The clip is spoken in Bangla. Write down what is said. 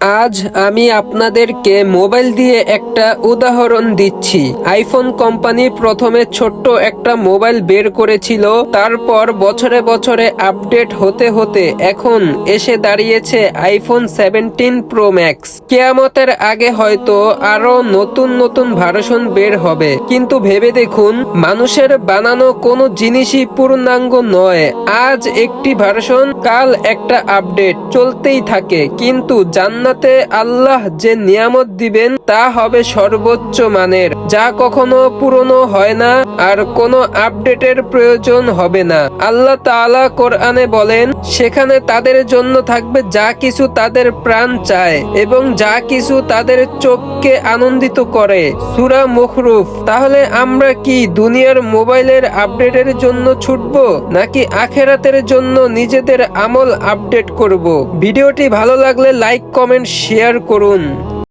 আজ আমি আপনাদেরকে মোবাইল দিয়ে একটা উদাহরণ দিচ্ছি। আইফোন কোম্পানি প্রথমে ছোট্ট একটা মোবাইল বের করেছিল, তারপর বছরে বছরে আপডেট হতে হতে এখন এসে দাঁড়িয়েছে আইফোন 17 প্রো ম্যাক্স। কেয়ামতের আগে হয়তো আরো নতুন নতুন ভার্সন বের হবে, কিন্তু ভেবে দেখুন, মানুষের বানানো কোনো জিনিসই পূর্ণাঙ্গ নয়। আজ একটি ভার্সন, কাল একটা আপডেট চলতেই থাকে, কিন্তু জান্নাতে আল্লাহ যে নিয়ামত দিবেন তা হবে সর্বোচ্চ মানের, যা কখনো পুরনো হয় না আর কোনো আপডেটের প্রয়োজন হবে না। আল্লাহ তাআলা কোরআনে বলেন, সেখানে তাদের জন্য থাকবে যা কিছু তাদের প্রাণ চায় এবং যা কিছু তাদের চোখকে আনন্দিত করে। সূরা মুখরুফ। তাহলে আমরা কি দুনিয়ার মোবাইলের আপডেটের জন্য ছুটবো, নাকি আখেরাতের জন্য নিজেদের আমল আপডেট করব? ভিডিওটি ভালো লাগলে লাইক, কমেন্ট, শেয়ার করুন।